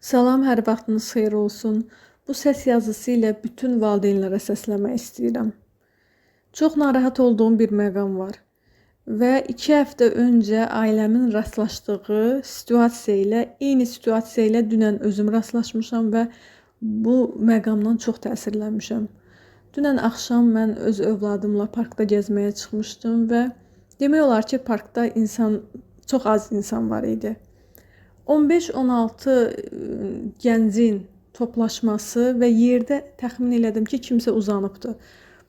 Salam, hər vaxtınız xeyir olsun. Bu səs yazısı ilə bütün valideynlərə səsləmək istəyirəm. Çox narahat olduğum bir məqam var və 2 həftə öncə ailəmin rastlaşdığı eyni situasiya ilə dünən özüm rastlaşmışam və bu məqamdan çox təsirlənmişəm. Dünən axşam mən öz övladımla parkda gəzməyə çıxmışdım və demək olar ki, parkda çox az insan var idi. 15-16 gəncin toplaşması və yerdə təxmin elədim ki, kimsə uzanıbdı.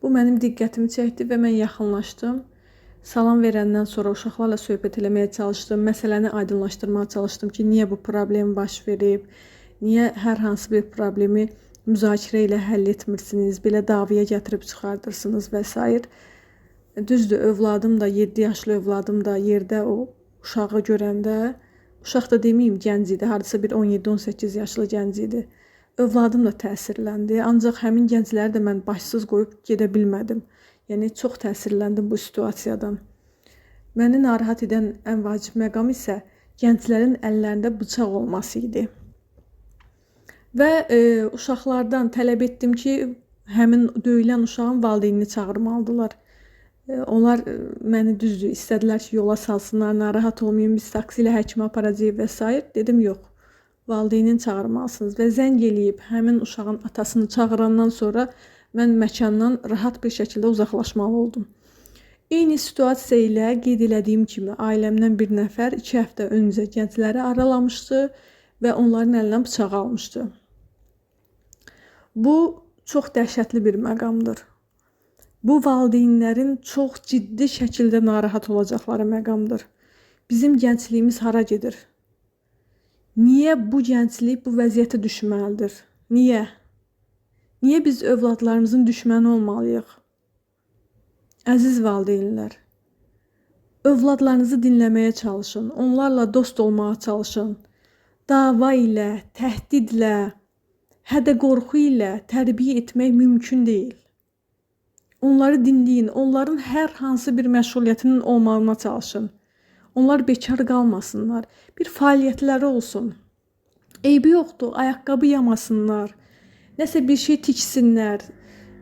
Bu mənim diqqətimi çəkdi və mən yaxınlaşdım. Salam verəndən sonra uşaqlarla söhbət eləməyə çalışdım. Məsələni aydınlaşdırmağa çalışdım ki, niyə bu problem baş verib, niyə hər hansı bir problemi müzakirə ilə həll etmirsiniz, belə davaya gətirib çıxardırsınız və s. Düzdür, övladım da, 7 yaşlı övladım da yerdə o uşağı görəndə, uşaq da deməyim, gənc idi, hardasa bir 17-18 yaşlı gənc idi. Övladım da təsirləndi, ancaq həmin gəncləri də mən başsız qoyub gedə bilmədim. Yəni, çox təsirləndim bu situasiyadan. Məni narahat edən ən vacib məqam isə gənclərin əllərində bıçaq olması idi. Və uşaqlardan tələb etdim ki, həmin döyülən uşağın valideynini çağırmalıdırlar. Onlar məni düzdür, istədilər ki, yola salsınlar, narahat olmayın, biz taksi ilə həkimə aparacağıq və s. Dedim, yox, valideynini çağırmalısınız və zəng eləyib həmin uşağın atasını çağırandan sonra mən məkandan rahat bir şəkildə uzaqlaşmalı oldum. Eyni situasiya ilə qeyd elədiyim kimi ailəmdən bir nəfər 2 həftə öncə gəncləri aralamışdı və onların əlindən bıçağı almışdı. Bu çox dəhşətli bir məqamdır. Bu valideynlərin çox ciddi şəkildə narahat olacaqları məqamdır. Bizim gəncliyimiz hara gedir? Niyə bu gənclik bu vəziyyətə düşməlidir? Niyə? Niyə biz övladlarımızın düşməni olmalıyıq? Əziz valideynlər, övladlarınızı dinləməyə çalışın, onlarla dost olmağa çalışın. Dava ilə, təhdidlə, hədə-qorxu ilə tərbiyə etmək mümkün deyil. Onları dinləyin, onların hər hansı bir məşğuliyyətinin olmağına çalışın. Onlar bekar qalmasınlar, bir fəaliyyətləri olsun. Eybi yoxdur, ayaqqabı yamasınlar, nəsə bir şey tiksinlər,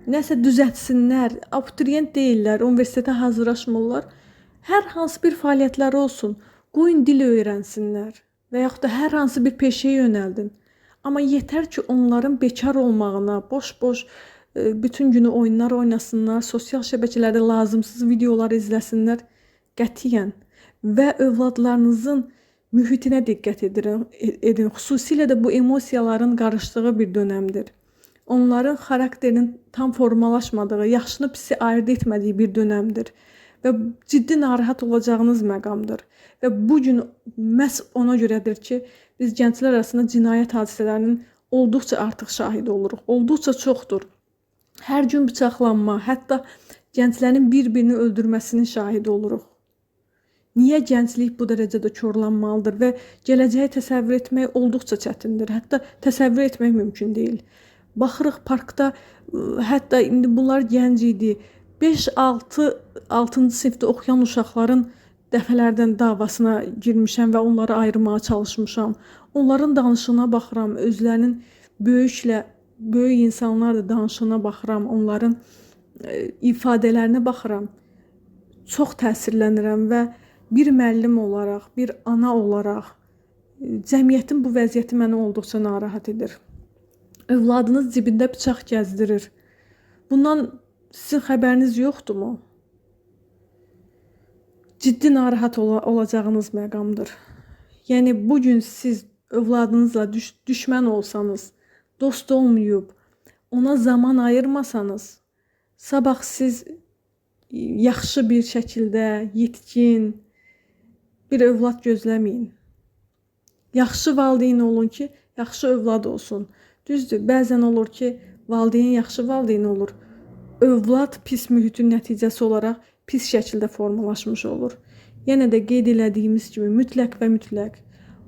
nəsə düzətsinlər, abituriyent deyirlər, universitetə hazırlaşmırlar. Hər hansı bir fəaliyyətləri olsun, qoyun dil öyrənsinlər və yaxud da hər hansı bir peşəyə yönəldin. Amma yetər ki, onların bekar olmağına, boş-boş bütün günü oyunlar oynasınlar, sosial şəbəkələrdə lazımsız videolar izləsinlər, qətiyyən. Və övladlarınızın mühitinə diqqət edin. Xüsusilə də bu emosiyaların qarışdığı bir dönəmdir. Onların xarakterinin tam formalaşmadığı, yaxşını pisi ayırt etmədiyi bir dönəmdir. Və ciddi narahat olacağınız məqamdır. Və bugün məhz ona görədir ki, biz gənclər arasında cinayət hadisələrinin olduqca artıq şahidi oluruq. Olduqca çoxdur. Hər gün bıçaqlanma, hətta gənclərin bir-birini öldürməsinin şahidi oluruq. Niyə gənclik bu dərəcədə korlanmalıdır və gələcəyi təsəvvür etmək olduqca çətindir. Hətta təsəvvür etmək mümkün deyil. Baxırıq parkda, hətta indi bunlar gənc idi. 5-6-cı sinifdə oxuyan uşaqların dəfələrdən davasına girmişəm və onları ayırmağa çalışmışam. Onların danışığına baxıram, özlərinin böyük insanlar da danışığına baxıram, onların ifadələrinə baxıram. Çox təsirlənirəm və bir müəllim olaraq, bir ana olaraq cəmiyyətin bu vəziyyəti məni olduqca narahat edir. Övladınız cibində bıçaq gəzdirir. Bundan sizin xəbəriniz yoxdurmu? Ciddi narahat olacağınız məqamdır. Yəni, bugün siz övladınızla düşmən olsanız, dost olmayıb, ona zaman ayırmasanız, sabah siz yaxşı bir şəkildə, yetkin bir övlad gözləməyin. Yaxşı valideyn olun ki, yaxşı övlad olsun. Düzdür, bəzən olur ki, valideyn yaxşı valideyn olur. Övlad pis mühitin nəticəsi olaraq pis şəkildə formalaşmış olur. Yenə də qeyd elədiyimiz kimi mütləq və mütləq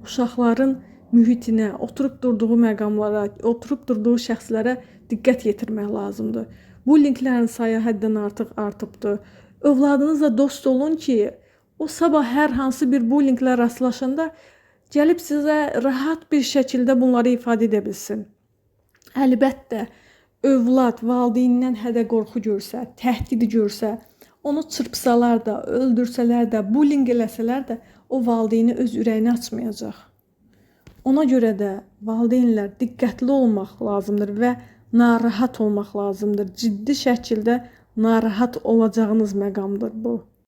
uşaqların mühitinə, oturub durduğu məqamlara, oturub durduğu şəxslərə diqqət yetirmək lazımdır. Bullyinglərin sayı həddən artıq artıbdır. Övladınızla dost olun ki, o sabah hər hansı bir bullyinglə rastlaşanda Gəlib sizə rahat bir şəkildə bunları ifadə edə bilsin. Əlbəttə, övlad valideynindən hədə qorxu görsə, təhdid görsə, onu çırpsalar da, öldürsələr də, bullying eləsələr də, o valideyni öz ürəyini açmayacaq. Ona görə də valideynlər diqqətli olmaq lazımdır və narahat olmaq lazımdır. Ciddi şəkildə narahat olacağınız məqamdır bu.